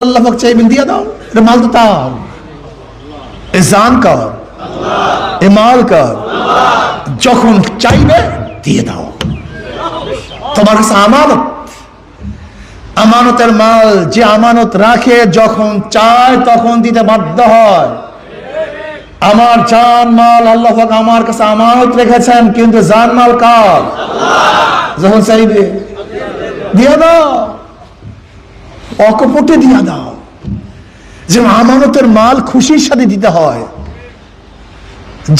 আল্লাহ পাক চাইবেন দিয়ে দাও, এটা মাল তো তাও। এ জান কার, এ মাল কার, যখন চাইবে দিয়ে দাও। তোমার কাছে আমানত, আমানতের মাল যে আমানত রাখে যখন চায় তখন দিতে বাধ্য হয়। আমার জান মাল আল্লাহ পাক আমার কাছে আমানত রেখেছেন, কিন্তু জান মাল কার? যখন চাইবে দিয়ে দাও, অকপটে দিয়ে দাও। যে আমানতের মাল খুশির সাথে দিতে হয়,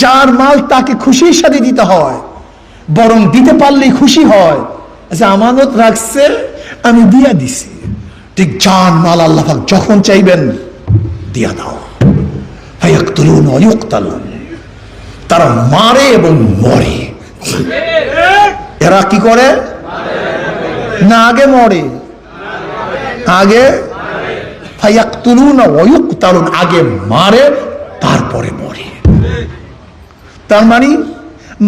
যার মাল তাকে খুশির সাথে দিতে হয়, বরং দিতে পারলেই খুশি হয়। আচ্ছা আমানত রাখছে আমি দিয়া দিছি, ঠিক জান মাল আল্লাহ পাক যখন চাইবেন দিয়া দাও। ফায়াকতুলুন ওয়া ইউকতালুন, তারা মারে এবং মরে। এরা কি করে না, আগে মরে, আগে ফায়াকতুলুন ওয়া ইউকতালুন, আগে মারে তারপরে মরে। তার মানে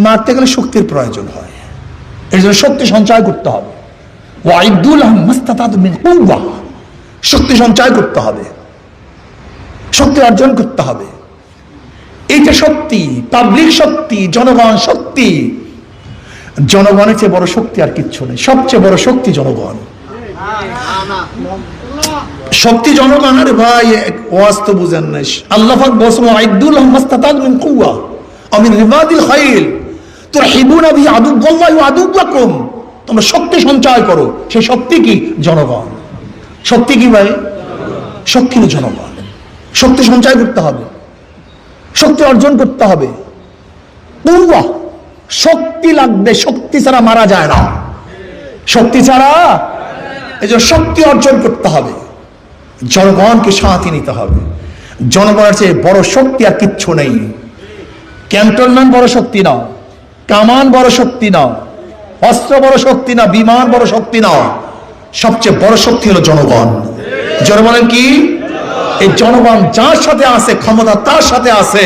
মারতে গেলে শক্তির প্রয়োজন হয়, এর জন্য শক্তি সঞ্চয় করতে হবে। ওয়াইদু লাহুম মাস্তাতাতু মিন কুওয়া, শক্তি সঞ্চয় করতে হবে, শক্তি অর্জন করতে হবে। এইটা শক্তি, পাবলিক শক্তি, জনগণ শক্তি। জনগণের চেয়ে বড় শক্তি আর কিচ্ছু নেই, সবচেয়ে বড় শক্তি জনগণ। শক্তি জনগণ। আরে ভাই ওয়াজ তো বুঝেন নাই, আল্লাহ পাক বলেছেন ওয়াইদু লাহুম মাস্তাতাতু মিন কুওয়া ওয়া মিন রিবাদিল খাইল তুরহিবুনা বিহি আদুওয়াল্লাহি ওয়া আদুওয়াকুম, তোমরা শক্তি সঞ্চয় করো। সেই শক্তি কি? জনগণ। শক্তি কি ভাই? শক্তি হলো জনগণ। শক্তি সঞ্চয় করতে হবে, শক্তি অর্জন করতে হবে। কুওয়া, শক্তি লাগবে, শক্তি ছাড়া মারা যায় না, শক্তি ছাড়া। এই যে শক্তি অর্জন করতে হবে, জনগণকে সাথে নিতে হবে। জনগণের চেয়ে বড় শক্তি আর কিচ্ছু নেই। ক্যান্টনমেন্ট বড় শক্তি না, কামান বড় শক্তি না, অস্ত্র বড় শক্তি না, বিমান বড় শক্তি না, সবচেয়ে বড় শক্তি হলো জনগণ। জনগণ কি? এই জনগণ যার সাথে আছে ক্ষমতা তার সাথে আছে,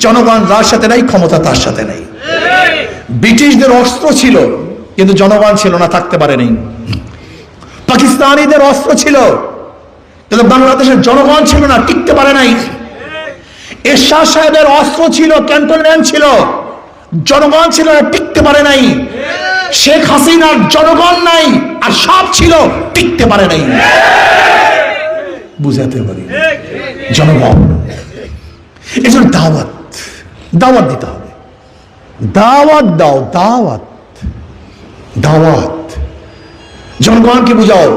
জনগণ যার সাথে নাই ক্ষমতা তার সাথে নাই। ব্রিটিশদের অস্ত্র ছিল কিন্তু জনগণ ছিল না, থাকতে পারে নাই। পাকিস্তানিদের অস্ত্র ছিল কিন্তু বাংলাদেশের জনগণ ছিল না, টিকতে পারে নাই। এরশাদ সাহেবের অস্ত্র ছিল, ক্যান্টনমেন্ট ছিল, জনগণ ছিল না, টিকতে পারে নাই। শেখ হাসিনার জনগণ নাই আর সব ছিল, টিকতে পারে নাই। বুঝাতে পারি জনগণ। এই জন্য দাওয়াত, দাওয়াত দিতে হবে। দাওয়াত দাও, দাওয়াত, দাওয়াত। জনগণকে বুঝাও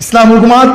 ইসলাম হুকুমাত